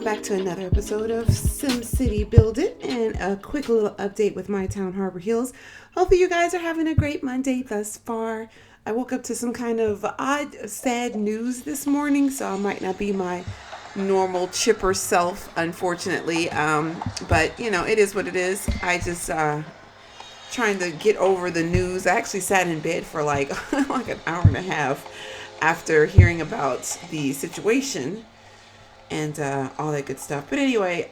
Back to another episode of SimCity Build It, and a quick little update with my town, Harbor Hills. Hopefully you guys are having a great Monday thus far. I woke up to some kind of odd, sad news this morning, so I might not be my normal chipper self, unfortunately. But you know, it is what it is. I just trying to get over the news. I actually sat in bed for like like an hour and a half after hearing about the situation and all that good stuff. But anyway,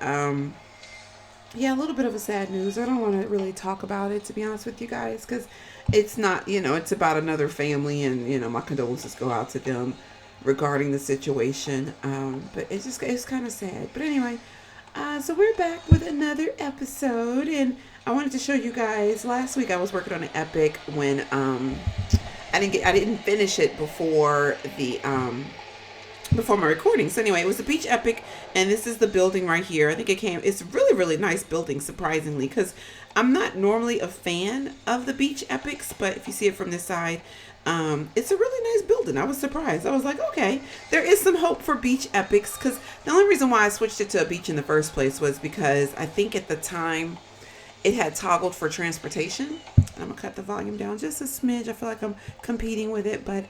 yeah, a little bit of a sad news. I don't want to really talk about it, to be honest with you guys, because it's not, you know, it's about another family, and, you know, my condolences go out to them regarding the situation. But it's kind of sad. But anyway, so we're back with another episode, and I wanted to show you guys, last week I was working on an epic when I didn't finish it before my recording. So anyway, it was a beach epic, and this is the building right here. I think it's really, really nice building, surprisingly, because I'm not normally a fan of the beach epics, but if you see it from this side, it's a really nice building. I was surprised. I was like, okay, there is some hope for beach epics, because the only reason why I switched it to a beach in the first place was because I think at the time it had toggled for transportation. I'm gonna cut the volume down just a smidge. I feel like I'm competing with it, but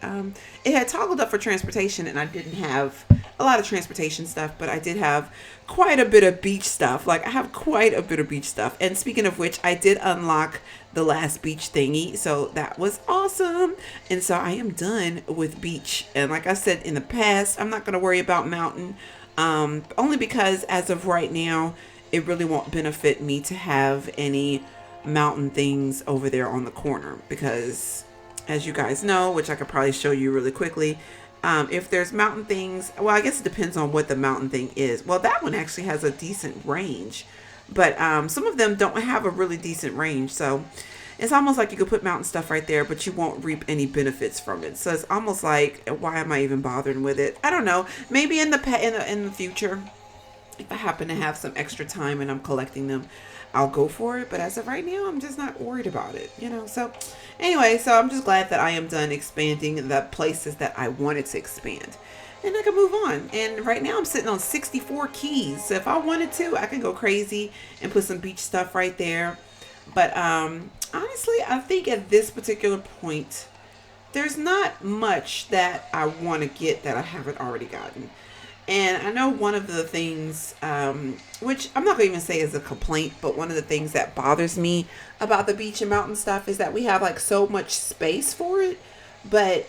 it had toggled up for transportation, and I didn't have a lot of transportation stuff, but I did have quite a bit of beach stuff. Like, I have quite a bit of beach stuff. And speaking of which, I did unlock the last beach thingy, so that was awesome. And so I am done with beach. And like I said in the past, I'm not gonna worry about mountain, only because as of right now, it really won't benefit me to have any mountain things over there on the corner, because as you guys know, which I could probably show you really quickly, if there's mountain things, well, I guess it depends on what the mountain thing is. Well, that one actually has a decent range, but some of them don't have a really decent range, so it's almost like you could put mountain stuff right there, but you won't reap any benefits from it. So it's almost like, why am I even bothering with it? I don't know. Maybe in the future, if I happen to have some extra time and I'm collecting them, I'll go for it. But as of right now, I'm just not worried about it, you know. So anyway, so I'm just glad that I am done expanding the places that I wanted to expand, and I can move on. And right now I'm sitting on 64 keys. So if I wanted to, I can go crazy and put some beach stuff right there. But honestly, I think at this particular point, there's not much that I want to get that I haven't already gotten. And I know one of the things, which I'm not going to even say is a complaint, but one of the things that bothers me about the beach and mountain stuff is that we have like so much space for it, but,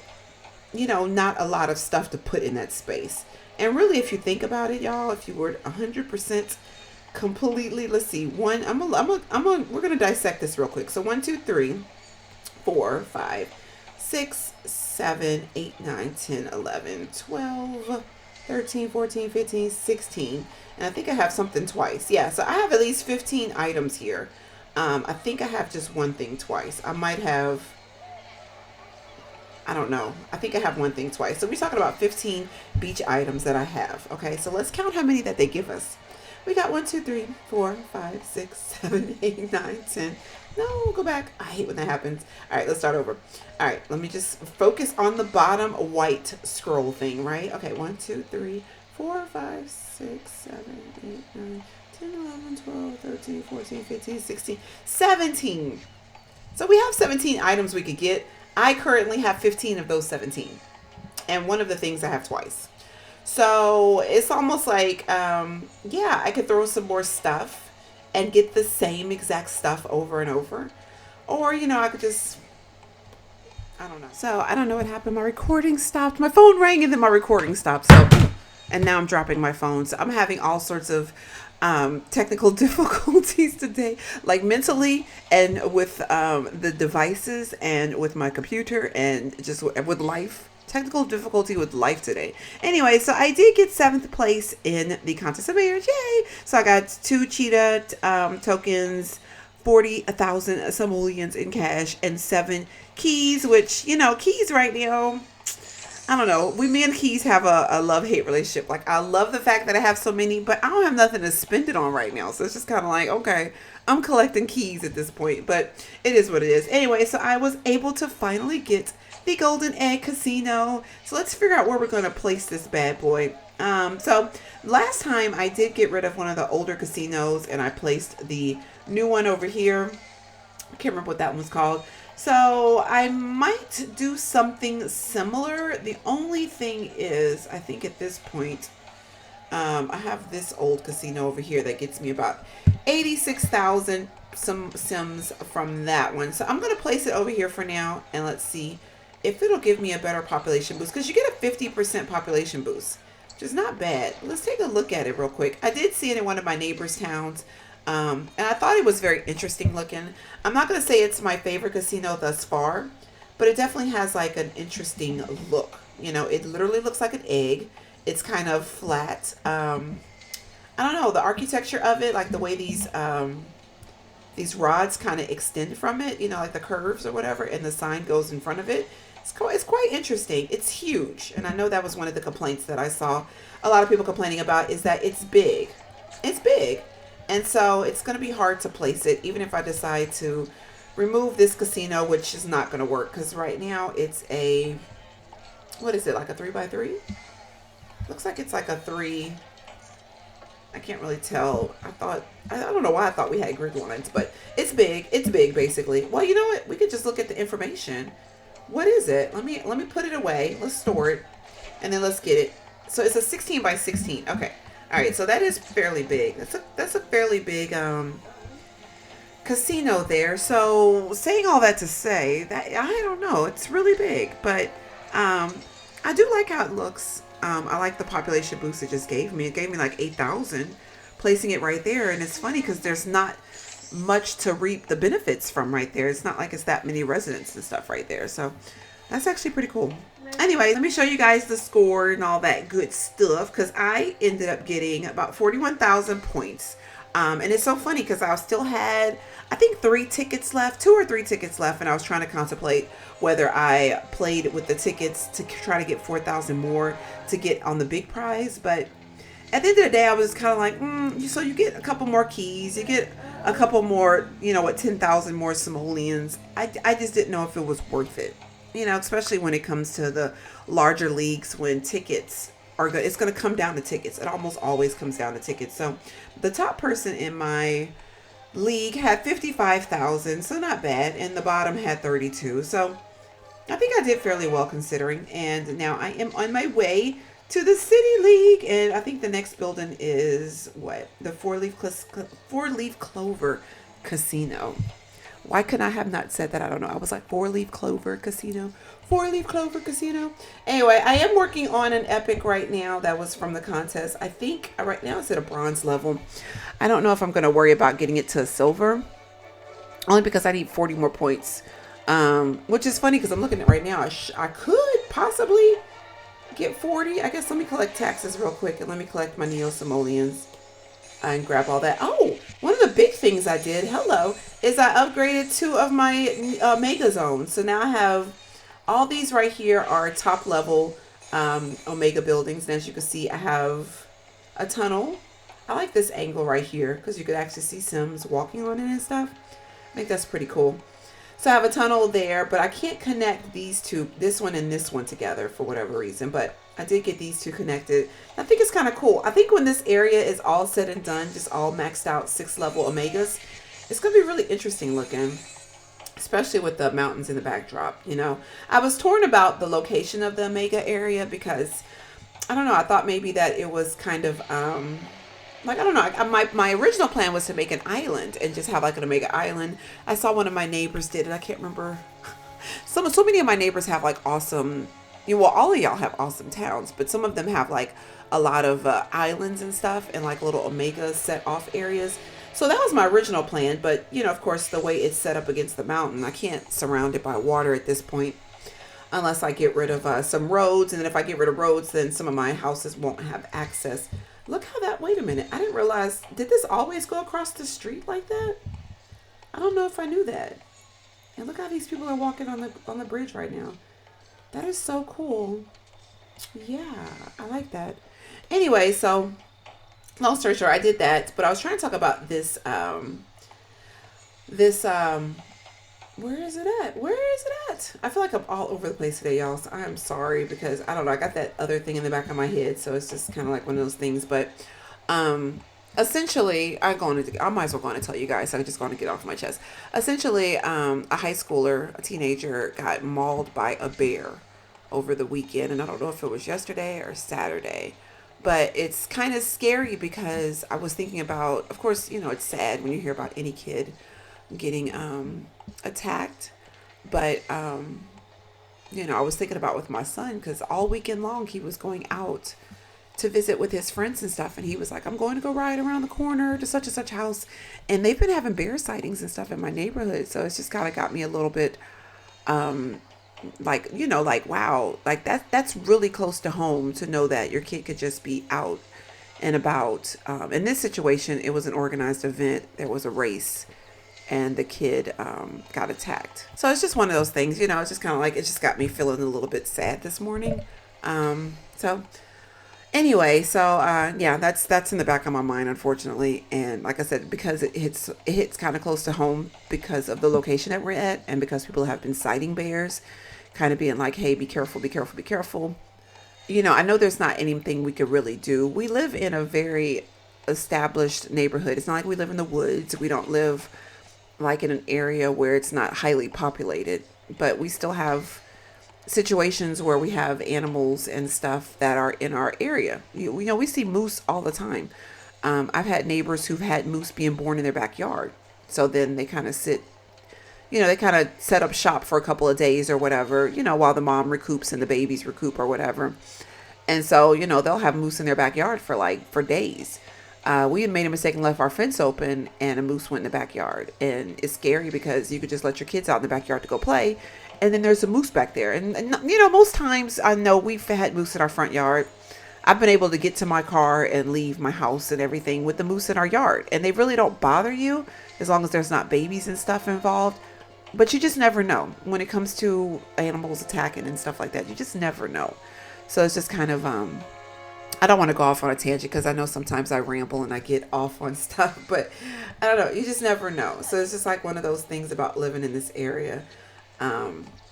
you know, not a lot of stuff to put in that space. And really, if you think about it, y'all, if you were 100% completely, let's see, we're going to dissect this real quick. So 1, 2, 3, 4, 5, 6, 7, 8, 9, 10, 11, 12, 13, 14, 15, 16. And I think I have something twice. Yeah, so I have at least 15 items here. I think I have just one thing twice. I might have, I don't know. I think I have one thing twice. So we're talking about 15 beach items that I have. Okay, so let's count how many that they give us. We got 1, 2, 3, 4, 5, 6, 7, 8, 9, 10. No, go back. I hate when that happens. All right, let's start over. All right, let me just focus on the bottom white scroll thing, right? Okay, 1, 2, 3, 4, 5, 6, 7, 8, 9, 10, 11, 12, 13, 14, 15, 16, 17. So we have 17 items we could get. I currently have 15 of those 17. And one of the things I have twice. So it's almost like, yeah, I could throw some more stuff and get the same exact stuff over and over. Or, you know, I could just, I don't know. So I don't know what happened. My recording stopped. My phone rang and then my recording stopped. So, and now I'm dropping my phone. So I'm having all sorts of technical difficulties today, like mentally and with the devices and with my computer and just with life. Technical difficulty with life today. Anyway, so I did get 7th place in the contest of marriage. Yay! So I got 2 cheetah tokens, 40,000 simoleons in cash, and 7 keys, which, you know, keys right now, I don't know. Me and keys have a love-hate relationship. Like, I love the fact that I have so many, but I don't have nothing to spend it on right now. So it's just kind of like, okay, I'm collecting keys at this point, but it is what it is. Anyway, so I was able to finally get the Golden Egg Casino. So let's figure out where we're going to place this bad boy. So last time I did get rid of one of the older casinos and I placed the new one over here. I can't remember what that one's called. So I might do something similar. The only thing is, I think at this point, I have this old casino over here that gets me about 86,000 some sims from that one. So I'm going to place it over here for now, and let's see if it'll give me a better population boost, because you get a 50% population boost, which is not bad. Let's take a look at it real quick. I did see it in one of my neighbors' towns. And I thought it was very interesting looking. I'm not going to say it's my favorite casino thus far, but it definitely has like an interesting look. You know, it literally looks like an egg. It's kind of flat. I don't know, the architecture of it, like the way these rods kind of extend from it, you know, like the curves or whatever, and the sign goes in front of it. It's quite interesting. It's huge. And I know that was one of the complaints that I saw a lot of people complaining about, is that it's big. It's big. And so it's going to be hard to place it, even if I decide to remove this casino, which is not going to work, because right now it's a, what is it, like a 3x3? Looks like it's like a 3. I can't really tell. I don't know why I thought we had grid lines, but it's big. It's big, basically. Well, you know what? We could just look at the information. What is it? Let me put it away. Let's store it, and then let's get it. So it's a 16 by 16. Okay. All right, so that is fairly big. That's a fairly big casino there. So saying all that to say that, I don't know, it's really big, but I do like how it looks. I like the population boost it just gave me. It gave me like 8,000, placing it right there. And it's funny because there's not much to reap the benefits from right there. It's not like it's that many residents and stuff right there. So that's actually pretty cool. Anyway, let me show you guys the score and all that good stuff, because I ended up getting about 41,000 points. And it's so funny because I still had, I think 3 tickets left, 2 or 3 tickets left, and I was trying to contemplate whether I played with the tickets to try to get 4,000 more to get on the big prize. But at the end of the day, I was kind of like, so you get a couple more keys, you get a couple more, you know what, 10,000 more simoleons. I just didn't know if it was worth it. You know, especially when it comes to the larger leagues, when tickets are good. It's going to come down to tickets. It almost always comes down to tickets. So the top person in my league had 55,000, so not bad. And the bottom had 32. So I think I did fairly well considering. And now I am on my way to the City League. And I think the next building is what? The four-leaf clover casino. Why could I have not said that? I don't know. I was like, four-leaf clover casino. Four-leaf clover casino. Anyway, I am working on an epic right now that was from the contest. I think right now it's at a bronze level. I don't know if I'm going to worry about getting it to a silver. Only because I need 40 more points. Which is funny because I'm looking at it right now. I could possibly get 40. I guess let me collect taxes real quick. And let me collect my Neo-Simoleons. And grab all that. Oh, one of the big things I did, is I upgraded 2 of my Omega zones. So now I have all these right here are top level Omega buildings. And as you can see, I have a tunnel. I like this angle right here because you could actually see Sims walking on it and stuff. I think that's pretty cool. So I have a tunnel there, but I can't connect these two, this one and this one together for whatever reason. But I did get these 2 connected. I think it's kind of cool. I think when this area is all said and done, just all maxed out 6 level Omegas, it's going to be really interesting looking, especially with the mountains in the backdrop. You know, I was torn about the location of the Omega area because, I don't know, I thought maybe that it was kind of, like, I don't know, my original plan was to make an island and just have like an Omega island. I saw one of my neighbors did it. I can't remember. So many of my neighbors have like awesome, well, all of y'all have awesome towns, but some of them have like a lot of islands and stuff and like little Omega set off areas. So that was my original plan. But, you know, of course, the way it's set up against the mountain, I can't surround it by water at this point unless I get rid of some roads. And then if I get rid of roads, then some of my houses won't have access. Look how that, wait a minute. I didn't realize, did this always go across the street like that? I don't know if I knew that. And look how these people are walking on the bridge right now. That is so cool. Yeah, I like that. Anyway, so long story short, I did that, but I was trying to talk about this where is it at? Where is it at? I feel like I'm all over the place today, y'all. So I'm sorry because I don't know. I got that other thing in the back of my head, so it's just kind of like one of those things. But um, essentially, I might as well go on and tell you guys. So I'm just going to get off my chest. Essentially, a high schooler, a teenager, got mauled by a bear over the weekend, and I don't know if it was yesterday or Saturday. But it's kind of scary because I was thinking about, of course, it's sad when you hear about any kid getting attacked. But I was thinking about with my son because all weekend long he was going out to visit with his friends and stuff, and he was like, "I'm going to go ride around the corner to such and such house," and they've been having bear sightings and stuff in my neighborhood, so it's just kind of got me a little bit like like wow, like that's really close to home to know that your kid could just be out and about. In this situation, it was an organized event. There was a race and the kid got attacked. So it's just one of those things, it's just kind of like, it just got me feeling a little bit sad this morning. So anyway, so yeah, that's in the back of my mind, unfortunately. And like I said, because it hits kind of close to home because of the location that we're at, and because people have been sighting bears, kind of being like, hey, be careful, be careful, be careful. I know there's not anything we could really do. We live in a very established neighborhood. It's not like we live in the woods. We don't live like in an area where it's not highly populated, but we still have situations where we have animals and stuff that are in our area. We see moose all the time. I've had neighbors who've had moose being born in their backyard. So then they kind of they kind of set up shop for a couple of days or whatever, while the mom recoups and the babies recoup or whatever. And so, they'll have moose in their backyard for days. We had made a mistake and left our fence open, and a moose went in the backyard. And it's scary because you could just let your kids out in the backyard to go play, and then there's a moose back there. And most times I know we've had moose in our front yard. I've been able to get to my car and leave my house and everything with the moose in our yard, and they really don't bother you as long as there's not babies and stuff involved. But you just never know when it comes to animals attacking and stuff like that. You just never know. So it's just kind of I don't want to go off on a tangent because I know sometimes I ramble and I get off on stuff, but I don't know. You just never know. So it's just like one of those things about living in this area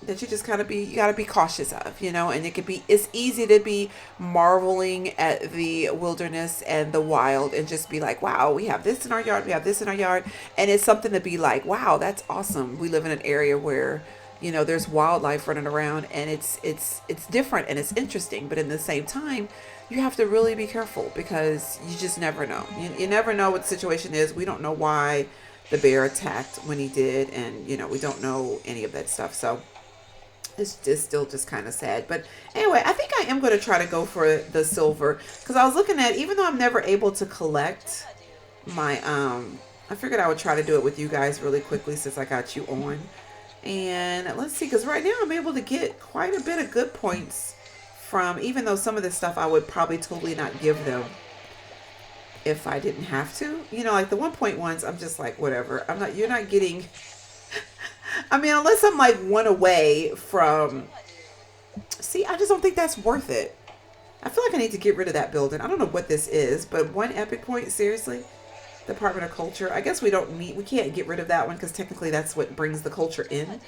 that you just you got to be cautious of, and it's easy to be marveling at the wilderness and the wild and just be like, wow, we have this in our yard. We have this in our yard. And it's something to be like, wow, that's awesome. We live in an area where there's wildlife running around, and it's different and it's interesting, but in the same time, you have to really be careful because you just never know. You never know what the situation is. We don't know why the bear attacked when he did, and we don't know any of that stuff. So it's just still just kind of sad. But anyway, I think I am going to try to go for the silver because I was looking at, even though I'm never able to collect my I figured I would try to do it with you guys really quickly since I got you on. And let's see, because right now I'm able to get quite a bit of good points from, even though some of this stuff I would probably totally not give them if I didn't have to. Like the 1.1s, I'm just like, whatever. You're not getting, I mean, unless I'm like one away from, see, I just don't think that's worth it. I feel like I need to get rid of that building. I don't know what this is, but 1 epic point, seriously? Department of Culture. I guess we can't get rid of that one because technically that's what brings the culture in.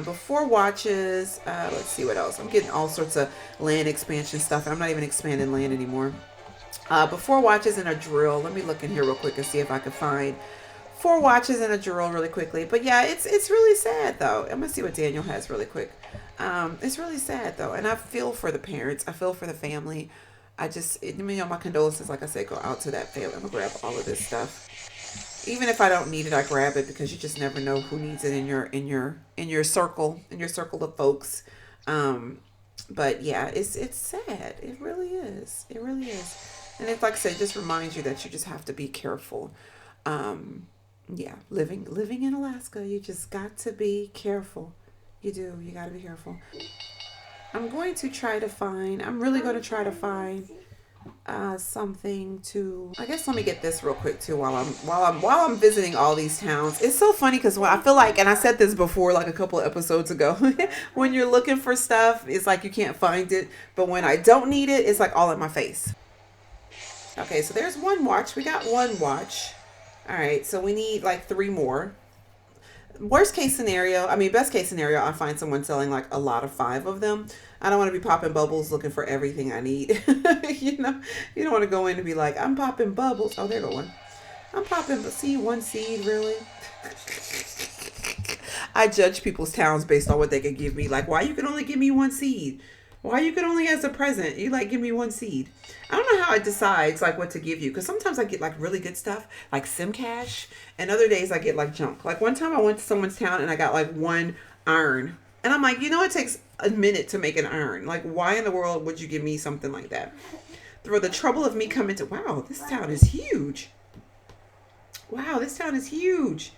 Before watches, let's see what else. I'm getting all sorts of land expansion stuff. I'm not even expanding land anymore. Before watches and a drill. Let me look in here real quick and see if I can find 4 watches and a drill really quickly. But yeah, it's really sad though. I'm gonna see what Daniel has really quick. It's really sad though, and I feel for the parents. I feel for the family. My condolences, like I said, go out to that family. I'm gonna grab all of this stuff. Even if I don't need it, I grab it because you just never know who needs it in your circle of folks. But yeah, it's sad. It really is. It really is. And it's like I said, it just reminds you that you just have to be careful. Yeah, living in Alaska, you just got to be careful. You do. You got to be careful. I'm really going to try to find something to, I guess let me get this real quick too while I'm visiting all these towns. It's so funny because I feel like, and I said this before like a couple of episodes ago, when you're looking for stuff, it's like you can't find it, but when I don't need it, it's like all in my face. Okay, so there's one watch. We got one watch. All right, so we need like 3 more. Worst case scenario, I mean, best case scenario, I find someone selling like a lot of 5 of them. I don't want to be popping bubbles looking for everything I need. You know, you don't want to go in and be like, I'm popping bubbles. Oh, there go one. I'm popping, but see, 1 seed, really? I judge people's towns based on what they could give me. Like, why you can only give me 1 seed? Why you can only, as a present, you like give me 1 seed? I don't know how it decides like what to give you, because sometimes I get like really good stuff like Sim Cash, and other days I get like junk. Like one time I went to someone's town and I got like 1 iron, and I'm like, you know, it takes a minute to make an iron. Like, why in the world would you give me something like that? For the trouble of me coming to, wow, this town is huge. Wow, this town is huge.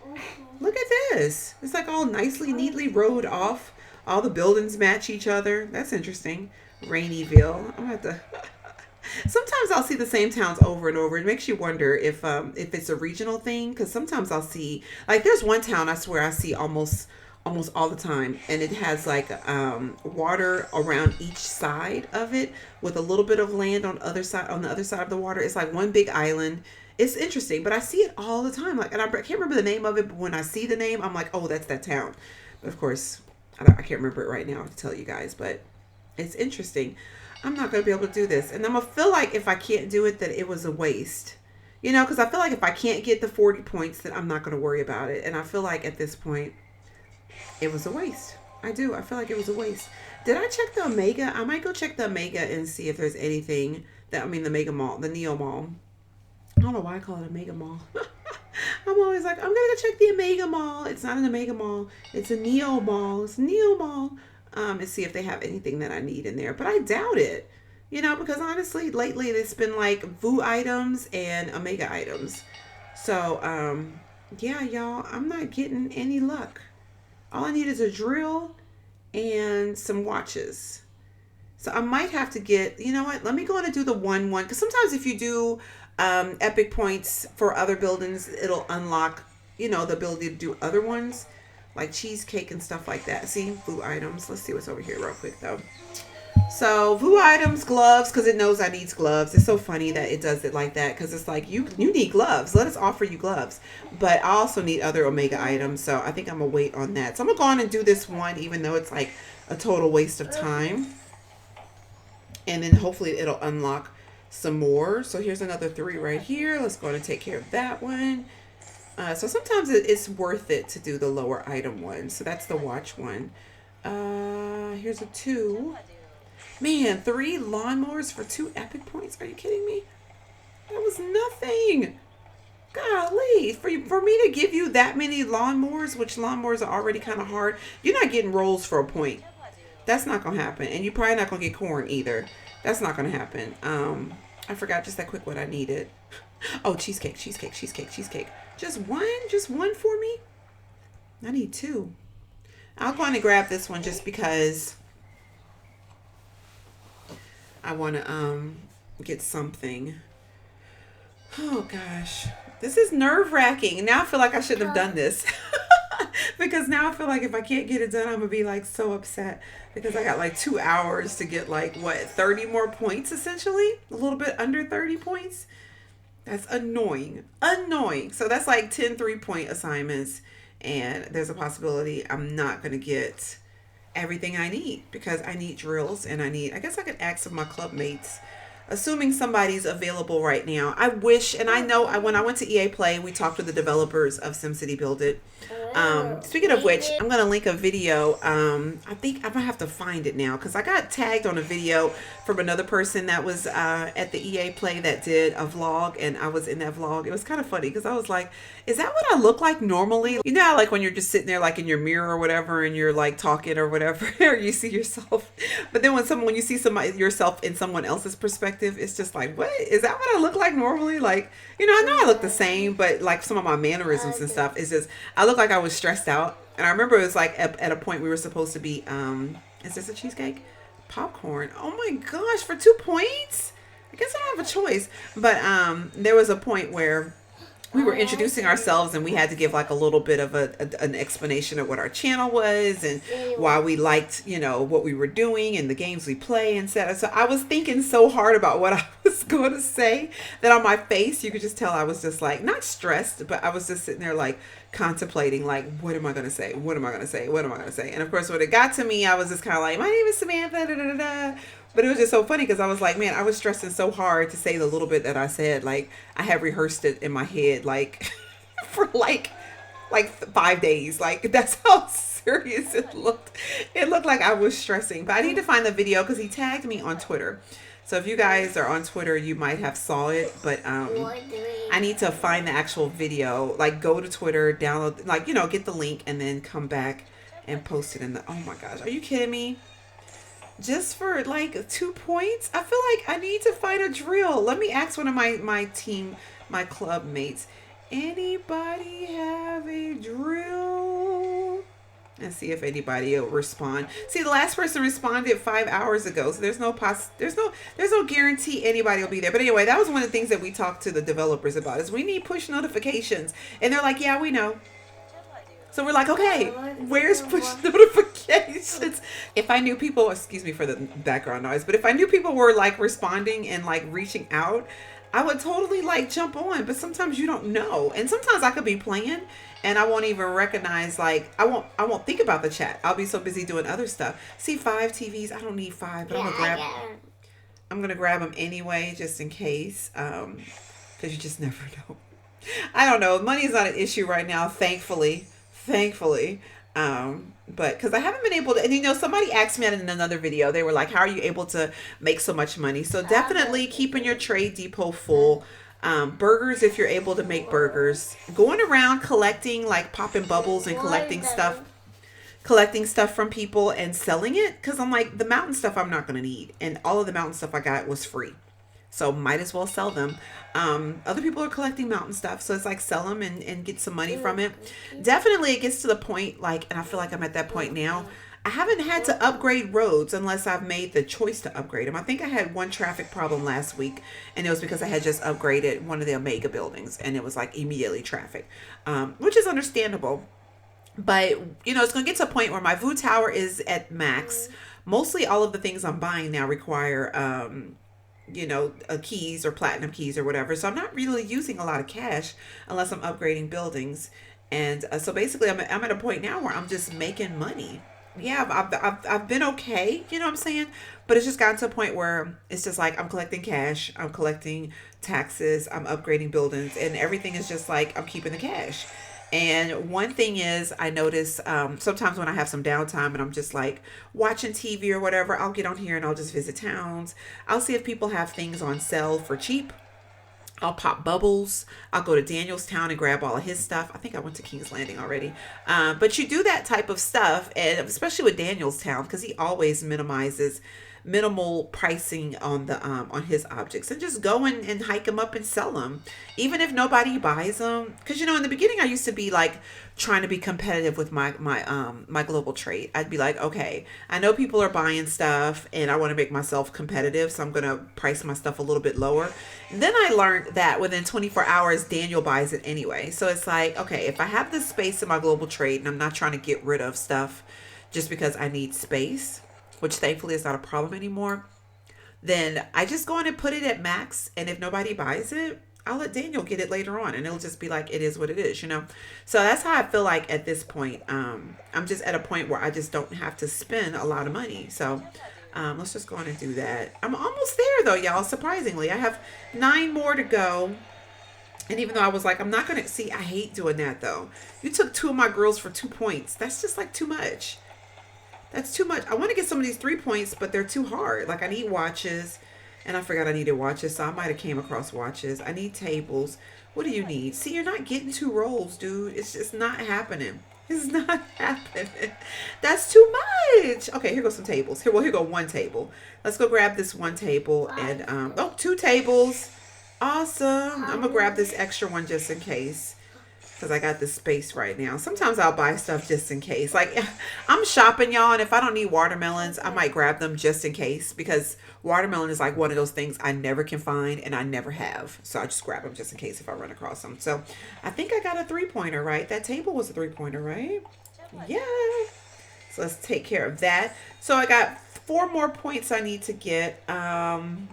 Look at this. It's like all nicely, neatly rowed off. All the buildings match each other. That's interesting. Rainyville. I'm gonna have to. Sometimes I'll see the same towns over and over. It makes you wonder if it's a regional thing. Because sometimes I'll see, like, there's one town I swear I see almost all the time, and it has like water around each side of it, with a little bit of land on the other side of the water. It's like one big island. It's interesting, but I see it all the time. Like, and I can't remember the name of it, but when I see the name, I'm like, oh, that's that town. But of course, I can't remember it right now to tell you guys, but it's interesting. I'm not going to be able to do this. And I'm going to feel like if I can't do it, that it was a waste. You know, because I feel like if I can't get the 40 points, then I'm not going to worry about it. And I feel like at this point, it was a waste. I do. I feel like it was a waste. Did I check the Omega? I might go check the Omega and see if there's anything that, I mean, the Mega Mall, the Neo Mall. I don't know why I call it a Mega Mall. I'm always like, I'm going to go check the Omega Mall. It's not an Omega Mall. It's a Neo Mall. It's a Neo Mall. And see if they have anything that I need in there. But I doubt it. You know, because honestly, lately it's been like VU items and Omega items. So, yeah, y'all, I'm not getting any luck. All I need is a drill and some watches. So I might have to get, you know what? Let me go in and do the 1-1. Because sometimes if you do epic points for other buildings, it'll unlock, you know, the ability to do other ones like cheesecake and stuff like that. See, VU items. Let's see what's over here real quick though. So VU items, gloves, because it knows I need gloves. It's so funny that it does it like that, because it's like, you need gloves. Let us offer you gloves. But I also need other Omega items, so I think I'm going to wait on that. So I'm going to go on and do this one, even though it's like a total waste of time. And then hopefully it'll unlock some more. So here's another 3 right here. Let's go on and take care of that one. So sometimes it's worth it to do the lower item one. So that's the watch one. Here's a 2. Man, 3 lawnmowers for 2 epic points. Are you kidding me? That was nothing. Golly, for me to give you that many lawnmowers, which lawnmowers are already kind of hard, you're not getting rolls for a point. That's not going to happen. And you're probably not going to get corn either. That's not going to happen. I forgot just that quick what I needed. Oh, cheesecake. Just one for me? I need 2. I'll go on and grab this one just because I want to get something. Oh gosh, this is nerve-wracking. Now I feel like I shouldn't have done this. Because now I feel like if I can't get it done, I'm gonna be like so upset, because I got like 2 hours to get like, what, 30 more points, essentially a little bit under 30 points. That's annoying. So that's like 10 3-point assignments, and there's a possibility I'm not gonna get everything I need, because I need drills, and I guess I could ask some of my club mates, assuming somebody's available right now. I wish, and I know when I went to EA Play, we talked to the developers of SimCity Build It. Speaking of which, I'm going to link a video. I think I'm going to have to find it now, because I got tagged on a video from another person that was at the EA Play that did a vlog, and I was in that vlog. It was kind of funny, because I was like, is that what I look like normally? You know how, like, when you're just sitting there like in your mirror or whatever, and you're like talking or whatever, or you see yourself, but then when you see yourself in someone else's perspective, it's just like, what is that what I look like normally? Like, you know, I know I look the same, but like some of my mannerisms and stuff is just, I look like I was stressed out. And I remember it was like at a point we were supposed to be is this a cheesecake? Popcorn. Oh my gosh, for 2 points? I guess I don't have a choice. But there was a point where we were introducing ourselves and we had to give like a little bit of an explanation of what our channel was and why we liked, you know, what we were doing and the games we play and etc. So I was thinking so hard about what I was going to say that on my face you could just tell I was just like not stressed, but I was just sitting there like contemplating like, what am I going to say? What am I going to say? What am I going to say? And of course when it got to me, I was just kind of like, my name is Samantha, da, da, da, da. But it was just so funny because I was like, man, I was stressing so hard to say the little bit that I said. Like I had rehearsed it in my head, like for like 5 days. Like that's how serious it looked. It looked like I was stressing. But I need to find the video because he tagged me on Twitter. So if you guys are on Twitter, you might have saw it. But I need to find the actual video. Like go to Twitter, download, like, you know, get the link and then come back and post it in the. Oh my gosh, are you kidding me? Just for like 2 points? I feel like I need to find a drill. Let me ask one of my team, my club mates. Anybody have a drill? And see if anybody will respond. See, the last person responded 5 hours ago, so there's no guarantee anybody will be there. But anyway, that was one of the things that we talked to the developers about is we need push notifications. And they're like, yeah, we know. So we're like, okay, where's push notifications? If I knew people, excuse me for the background noise, but if I knew people were like responding and like reaching out, I would totally like jump on. But sometimes you don't know. And sometimes I could be playing and I won't even recognize, like, I won't think about the chat. I'll be so busy doing other stuff. See, 5 TVs. I don't need 5, but I'm going to grab them anyway, just in case. Because you just never know. I don't know. Money is not an issue right now, thankfully. But because I haven't been able to, and you know, somebody asked me in another video, they were like, how are you able to make so much money? So definitely keeping your trade depot full. Burgers, if you're able to make burgers, going around collecting, like popping bubbles and collecting stuff from people and selling it. Because I'm like, the mountain stuff I'm not going to need, and all of the mountain stuff I got was free, so might as well sell them. Other people are collecting mountain stuff, so it's like sell them and get some money from it. Definitely it gets to the point, like, and I feel like I'm at that point now, I haven't had to upgrade roads unless I've made the choice to upgrade them. I think I had one traffic problem last week, and it was because I had just upgraded one of the Omega buildings, and it was like immediately traffic, which is understandable. But, you know, it's going to get to a point where my VU tower is at max. Mostly all of the things I'm buying now require you know, keys or platinum keys or whatever. So I'm not really using a lot of cash unless I'm upgrading buildings. And so basically I'm at a point now where I'm just making money. Yeah, I've been okay, you know what I'm saying? But it's just gotten to a point where it's just like I'm collecting cash, I'm collecting taxes, I'm upgrading buildings, and everything is just like I'm keeping the cash. And one thing is, I notice sometimes when I have some downtime and I'm just like watching TV or whatever, I'll get on here and I'll just visit towns. I'll see if people have things on sale for cheap. I'll pop bubbles. I'll go to Danielstown and grab all of his stuff. I think I went to King's Landing already. But you do that type of stuff, and especially with Danielstown, because he always minimizes minimal pricing on the on his objects, and just go and hike them up and sell them, even if nobody buys them. Because, you know, in the beginning I used to be like trying to be competitive with my global trade. I'd be like, okay, I know people are buying stuff and I want to make myself competitive, so I'm gonna price my stuff a little bit lower. And then I learned that within 24 hours Daniel buys it anyway. So it's like, okay, if I have this space in my global trade and I'm not trying to get rid of stuff just because I need space, which thankfully is not a problem anymore, then I just go on and put it at max. And if nobody buys it, I'll let Daniel get it later on, and it'll just be like, it is what it is, you know? So that's how I feel like at this point. I'm just at a point where I just don't have to spend a lot of money. So let's just go on and do that. I'm almost there though, y'all, surprisingly. I have 9 more to go. And even though I was like, I'm not going to, see, I hate doing that though. You took 2 of my girls for 2 points. That's just like too much. That's too much. I want to get some of these 3 points, but they're too hard. Like I need watches, and I forgot I needed watches, so I might have came across watches. I need tables. What do you need? See, you're not getting 2 rolls, dude. It's just not happening. It's not happening. That's too much. Okay, here goes some tables. Here go 1 table. Let's go grab this 1 table and 2 tables. Awesome. I'm gonna grab this extra one just in case. because I got the space right now. Sometimes I'll buy stuff just in case. Like, I'm shopping, y'all, and if I don't need watermelons, I might grab them just in case, because watermelon is like one of those things I never can find and I never have. So I just grab them just in case if I run across them. So I think I got a 3-pointer, right? That table was a 3-pointer, right? Yeah. So let's take care of that. So I got 4 more points I need to get. And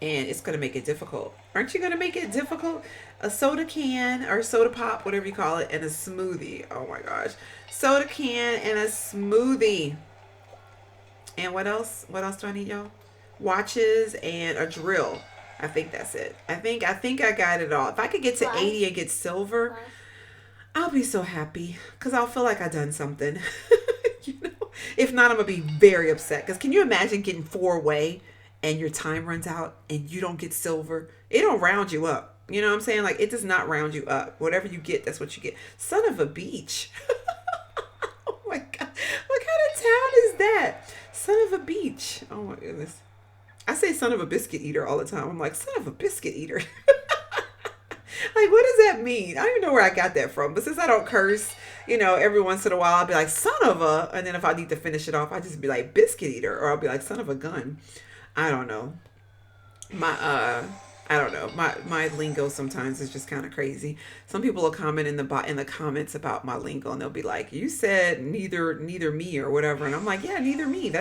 it's going to make it difficult. Aren't you going to make it difficult? A soda can or soda pop, whatever you call it, and a smoothie. Oh my gosh. Soda can and a smoothie. And what else? What else do I need, y'all? Watches and a drill. I think that's it. I think I got it all. If I could get to 80 and get silver, I'll be so happy because I'll feel like I've done something. You know? If not, I'm going to be very upset. Because can you imagine getting 4 away and your time runs out and you don't get silver? It don't round you up. You know what I'm saying? Like, it does not round you up. Whatever you get, that's what you get. Son of a beach. Oh my God. What kind of town is that? Son of a beach. Oh my goodness. I say son of a biscuit eater all the time. I'm like, son of a biscuit eater. Like, what does that mean? I don't even know where I got that from. But since I don't curse, you know, every once in a while I'll be like, son of a, and then if I need to finish it off, I just be like biscuit eater, or I'll be like son of a gun. I don't know. I don't know. My lingo sometimes is just kind of crazy. Some people will comment in the comments about my lingo, and they'll be like, "You said neither me or whatever," and I'm like, "Yeah, neither me."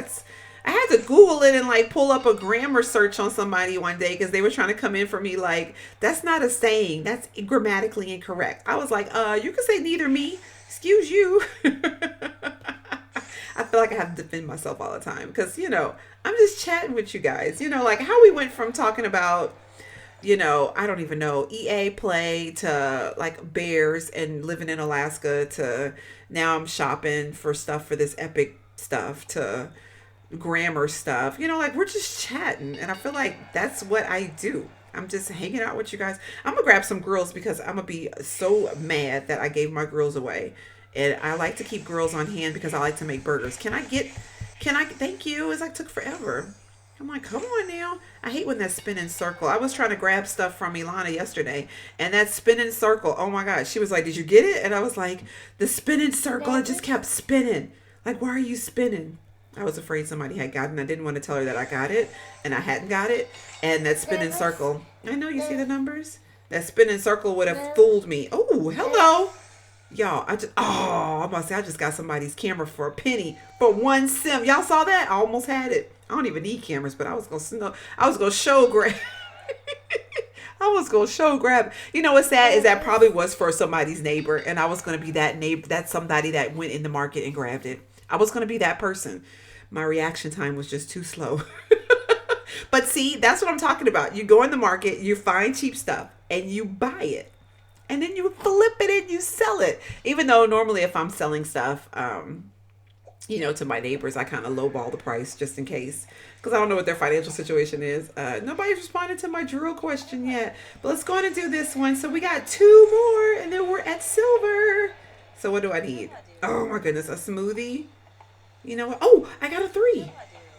I had to Google it and like pull up a grammar search on somebody one day because they were trying to come in for me like, "That's not a saying. That's grammatically incorrect." I was like, you can say neither me. Excuse you." I feel like I have to defend myself all the time because, you know, I'm just chatting with you guys. You know, like how we went from talking about, you know, I don't even know, EA Play to like bears and living in Alaska to now I'm shopping for stuff for this epic stuff to grammar stuff. You know, like we're just chatting, and I feel like that's what I do. I'm just hanging out with you guys. I'm gonna grab some grills because I'm gonna be so mad that I gave my grills away. And I like to keep grills on hand because I like to make burgers. Thank you. It's like took forever. I'm like, come on now. I hate when that spinning circle. I was trying to grab stuff from Ilana yesterday, and that spinning circle, oh my gosh. She was like, did you get it? And I was like, the spinning circle, it just kept spinning. Like, why are you spinning? I was afraid somebody had gotten it. I didn't want to tell her that I got it, and I hadn't got it. And that spinning circle, I know you see the numbers. That spinning circle would have fooled me. Oh, hello. Y'all, I'm about to say, I just got somebody's camera for a penny for 1 sim. Y'all saw that? I almost had it. I don't even need cameras, but I was gonna show grab. I was gonna show grab. You know what's sad is that probably was for somebody's neighbor, and I was gonna be that neighbor, that somebody that went in the market and grabbed it. I was gonna be that person. My reaction time was just too slow. But see, that's what I'm talking about. You go in the market, you find cheap stuff, and you buy it. And then you flip it and you sell it. Even though normally if I'm selling stuff, you know, to my neighbors, I kind of lowball the price just in case. Because I don't know what their financial situation is. Nobody's responded to my drill question yet. But let's go on and do this one. So we got 2 more and then we're at silver. So what do I need? Oh my goodness, a smoothie. You know what? Oh, I got a 3.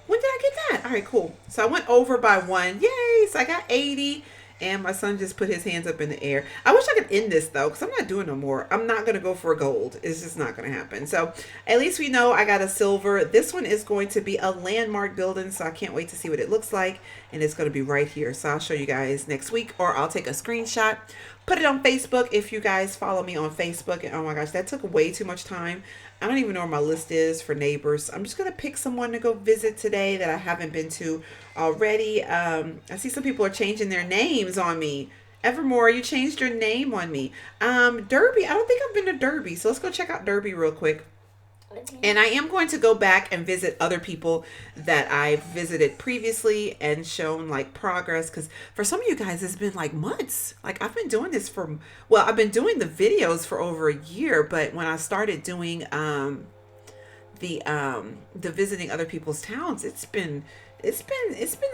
When did I get that? All right, cool. So I went over by 1. Yay! So I got 80. And my son just put his hands up in the air. I wish I could end this though, because I'm not doing no more. I'm not going to go for a gold. It's just not going to happen. So at least we know I got a silver. This one is going to be a landmark building. So I can't wait to see what it looks like. And it's going to be right here. So I'll show you guys next week, or I'll take a screenshot, put it on Facebook if you guys follow me on Facebook. And oh my gosh, that took way too much time. I don't even know where my list is for neighbors. I'm just going to pick someone to go visit today that I haven't been to already. I see some people are changing their names on me. Evermore, you changed your name on me. Derby, I don't think I've been to Derby. So let's go check out Derby real quick. And I am going to go back and visit other people that I've visited previously and shown like progress. Because for some of you guys, it's been like months. Like I've been doing this I've been doing the videos for over a year. But when I started doing the visiting other people's towns, it's been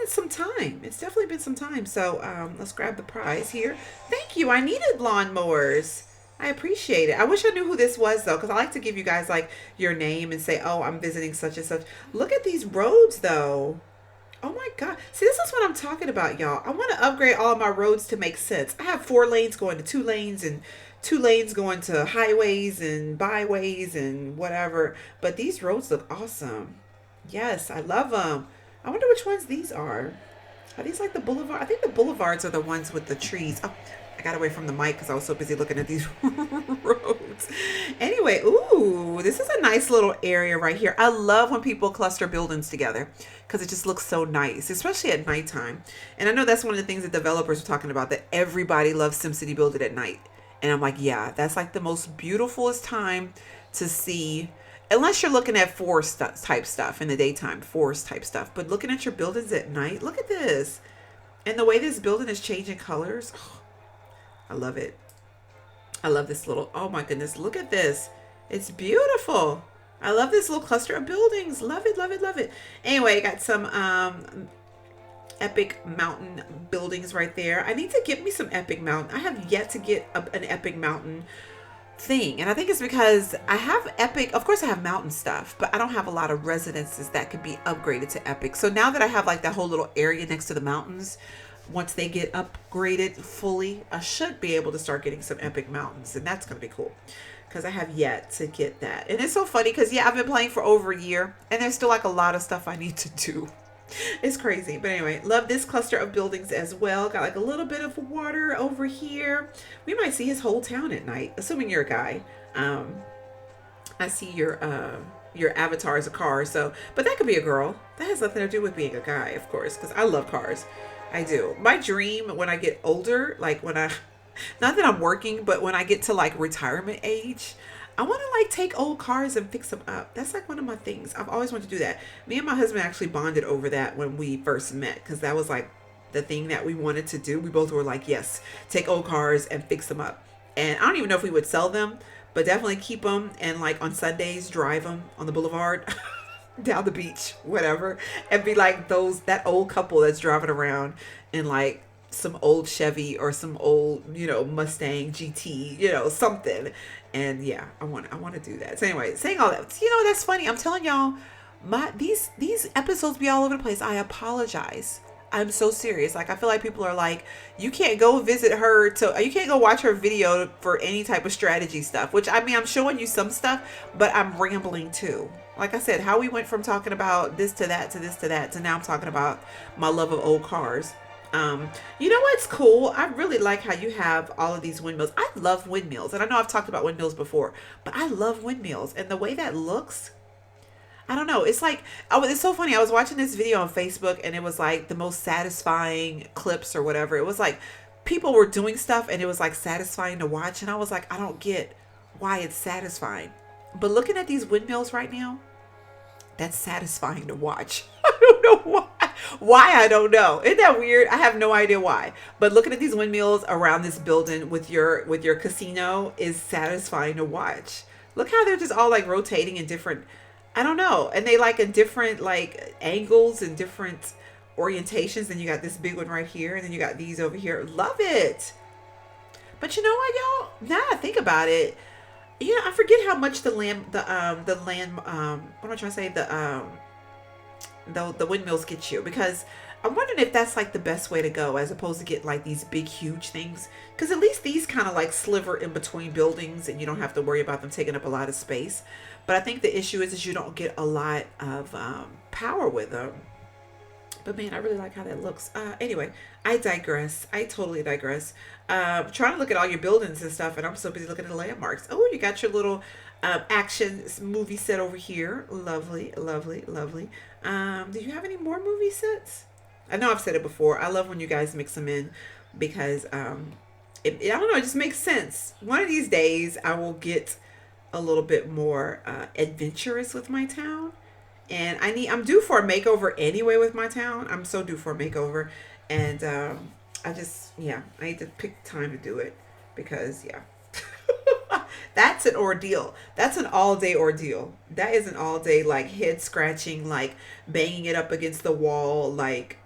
some time. It's definitely been some time. So let's grab the prize here. Thank you. I needed lawnmowers. I appreciate it. I wish I knew who this was though, because I like to give you guys like your name and say, oh, I'm visiting such and such. Look at these roads though. Oh my God. See, this is what I'm talking about, y'all. I want to upgrade all of my roads to make sense. I have 4 lanes going to 2 lanes and two lanes going to highways and byways and whatever. But these roads look awesome. Yes, I love them. I wonder which ones these are. Are these like the boulevard? I think the boulevards are the ones with the trees. Oh, I got away from the mic because I was so busy looking at these roads. Anyway, ooh, this is a nice little area right here. I love when people cluster buildings together because it just looks so nice, especially at nighttime. And I know that's one of the things that developers are talking about, that everybody loves SimCity Build It at night. And I'm like, yeah, that's like the most beautifulest time to see, unless you're looking at forest type stuff in the daytime, forest type stuff. But looking at your buildings at night, look at this. And the way this building is changing colors. Oh, I love it. I love this little, oh my goodness, look at this. It's beautiful. I love this little cluster of buildings. Love it, love it, love it. Anyway, I got some epic mountain buildings right there. I need to get me some epic mountain. I have yet to get an epic mountain thing. And I think it's because I have epic, of course I have mountain stuff, but I don't have a lot of residences that could be upgraded to epic. So now that I have like that whole little area next to the mountains, once they get upgraded fully, I should be able to start getting some epic mountains, and that's going to be cool because I have yet to get that. And it's so funny because, yeah, I've been playing for over a year and there's still like a lot of stuff I need to do. It's crazy. But anyway, love this cluster of buildings as well. Got like a little bit of water over here. We might see his whole town at night, assuming you're a guy. I see your avatar is a car, so, but that could be a girl. That has nothing to do with being a guy, of course, because I love cars. I do. My dream when I get older, like when I, not that I'm working, but when I get to like retirement age, I want to like take old cars and fix them up. That's like one of my things. I've always wanted to do that. Me and my husband actually bonded over that when we first met, because that was like the thing that we wanted to do. We both were like, yes, take old cars and fix them up. And I don't even know if we would sell them, but definitely keep them and like on Sundays drive them on the boulevard. Down the beach, whatever, and be like that old couple that's driving around in like some old Chevy or some old, Mustang GT, something. And yeah, I want to do that. So anyway, saying all that, that's funny. I'm telling y'all, these episodes be all over the place. I apologize. I'm so serious. Like, I feel like people are like, you can't go visit her you can't go watch her video for any type of strategy stuff, which I mean, I'm showing you some stuff, but I'm rambling too. Like I said, how we went from talking about this to that, to this to that, to now I'm talking about my love of old cars. You know what's cool? I really like how you have all of these windmills. I love windmills. And I know I've talked about windmills before, but I love windmills. And the way that looks, I don't know. It's like, it's so funny. I was watching this video on Facebook and it was like the most satisfying clips or whatever. It was like people were doing stuff and it was like satisfying to watch. And I was like, I don't get why it's satisfying. But looking at these windmills right now, that's satisfying to watch. I don't know why. Why, I don't know. Isn't that weird? I have no idea why. But looking at these windmills around this building with your casino is satisfying to watch. Look how they're just all like rotating in different, I don't know. And they like in different like angles and different orientations. Then you got this big one right here. And then you got these over here. Love it. But you know what, y'all? Now I think about it, I forget how much the windmills get you, because I'm wondering if that's like the best way to go as opposed to get like these big, huge things. Because at least these kind of like sliver in between buildings and you don't have to worry about them taking up a lot of space. But I think the issue is you don't get a lot of power with them. But man, I really like how that looks. Anyway, I digress. I totally digress. Trying to look at all your buildings and stuff, and I'm so busy looking at the landmarks. Oh, you got your little action movie set over here. Lovely, lovely, lovely. Do you have any more movie sets? I know I've said it before. I love when you guys mix them in because I don't know, it just makes sense. One of these days, I will get a little bit more adventurous with my town. And I'm due for a makeover anyway with my town. I'm so due for a makeover. And I need to pick time to do it because, yeah. That's an ordeal. That's an all-day ordeal. That is an all-day, like, head-scratching, like, banging it up against the wall. Like,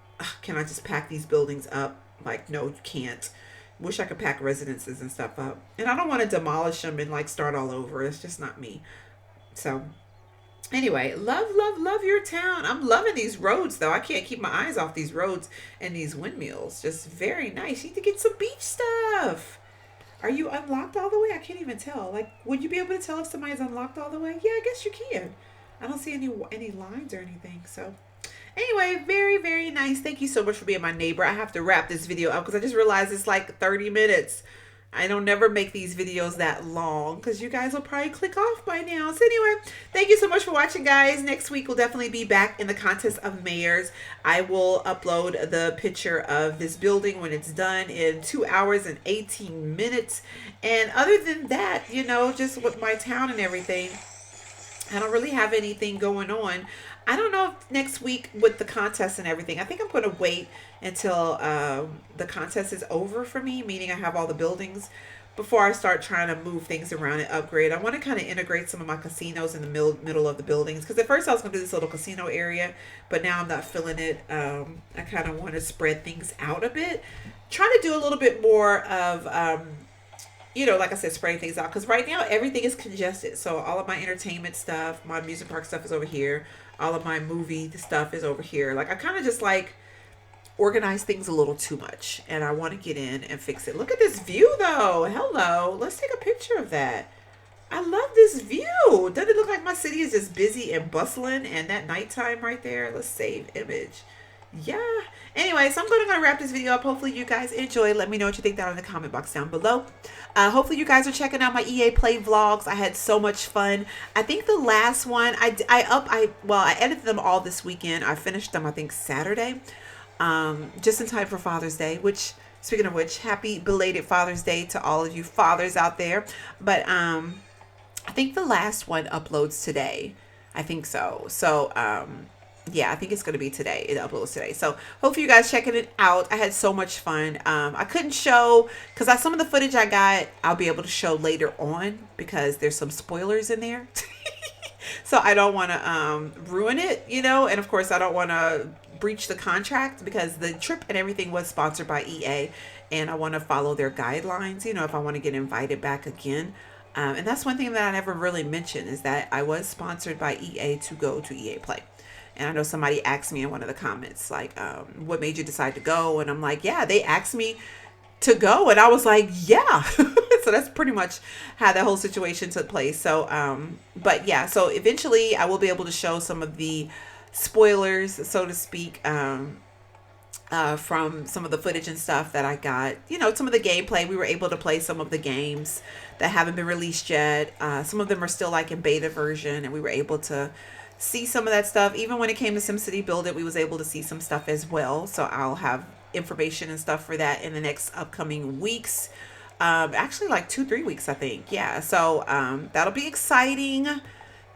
can I just pack these buildings up? Like, no, you can't. Wish I could pack residences and stuff up. And I don't want to demolish them and, like, start all over. It's just not me. So anyway, love, love, love your town. I'm loving these roads, though. I can't keep my eyes off these roads and these windmills. Just very nice. You need to get some beach stuff. Are you unlocked all the way? I can't even tell. Like, would you be able to tell if somebody's unlocked all the way? Yeah, I guess you can. I don't see any lines or anything. So anyway, very, very nice. Thank you so much for being my neighbor. I have to wrap this video up because I just realized it's like 30 minutes. I don't never make these videos that long because you guys will probably click off by now. So anyway, thank you so much for watching, guys. Next week we'll definitely be back in the contest of mayors. I will upload the picture of this building when it's done in 2 hours and 18 minutes. And other than that, you know, just with my town and everything, I don't really have anything going on. I don't know if next week with the contest and everything, I think I'm going to wait until the contest is over for me, meaning I have all the buildings, before I start trying to move things around and upgrade. I want to kind of integrate some of my casinos in the middle of the buildings, because at first I was going to do this little casino area, but now I'm not feeling it. I kind of want to spread things out a bit, trying to do a little bit more of you know, like I said, spreading things out. Because right now, everything is congested. So all of my entertainment stuff, my amusement park stuff is over here. All of my movie stuff is over here. Like, I kind of just, like, organize things a little too much. And I want to get in and fix it. Look at this view, though. Hello. Let's take a picture of that. I love this view. Doesn't it look like my city is just busy and bustling? And that nighttime right there. Let's save image. Yeah. Anyway, so I'm going to wrap this video up. Hopefully you guys enjoy. Let me know what you think down in the comment box down below. Hopefully you guys are checking out my EA Play vlogs. I had so much fun. I think the last one I edited them all this weekend. I finished them, I think, Saturday, just in time for Father's Day, which, speaking of which, happy belated Father's Day to all of you fathers out there. But I think the last one uploads today. I think so. So yeah, I think it's going to be today. It uploads today. So hopefully you guys checking it out. I had so much fun. I couldn't show, because some of the footage I got, I'll be able to show later on, because there's some spoilers in there. So I don't want to ruin it, you know. And of course, I don't want to breach the contract, because the trip and everything was sponsored by EA. And I want to follow their guidelines, you know, if I want to get invited back again. And that's one thing that I never really mentioned, is that I was sponsored by EA to go to EA Play. And I know somebody asked me in one of the comments, like, what made you decide to go? And I'm like, yeah, they asked me to go. And I was like, yeah. So that's pretty much how that whole situation took place. So, but yeah, so eventually I will be able to show some of the spoilers, so to speak, from some of the footage and stuff that I got. You know, some of the gameplay. We were able to play some of the games that haven't been released yet. Some of them are still like in beta version, and we were able to see some of that stuff. Even when it came to SimCity Build It, we was able to see some stuff as well. So I'll have information and stuff for that in the next upcoming weeks. Actually like 2-3 weeks, I think. Yeah, so that'll be exciting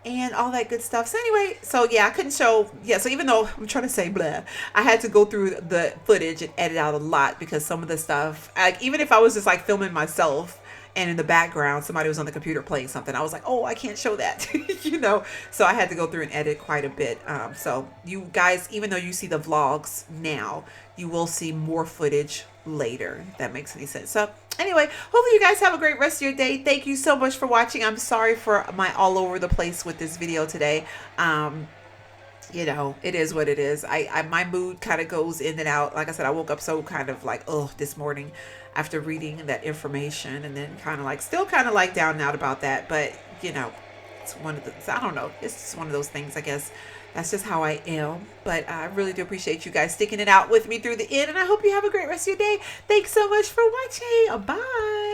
and all that good stuff. So anyway, so yeah, I couldn't show, yeah, so even though I'm trying to say blah, I had to go through the footage and edit out a lot, because some of the stuff, like, even if I was just like filming myself and in the background somebody was on the computer playing something, I was like, oh, I can't show that. You know, so I had to go through and edit quite a bit. So you guys, even though you see the vlogs now, you will see more footage later, if that makes any sense. So anyway, hopefully you guys have a great rest of your day. Thank you so much for watching. I'm sorry for my all over the place with this video today. You know, it is what it is. My mood kind of goes in and out. Like I said, I woke up so kind of like, oh, this morning after reading that information, and then kind of like, still kind of like down and out about that. But, you know, it's one of the, I don't know, it's just one of those things, I guess. That's just how I am. But I really do appreciate you guys sticking it out with me through the end, and I hope you have a great rest of your day. Thanks so much for watching. Bye.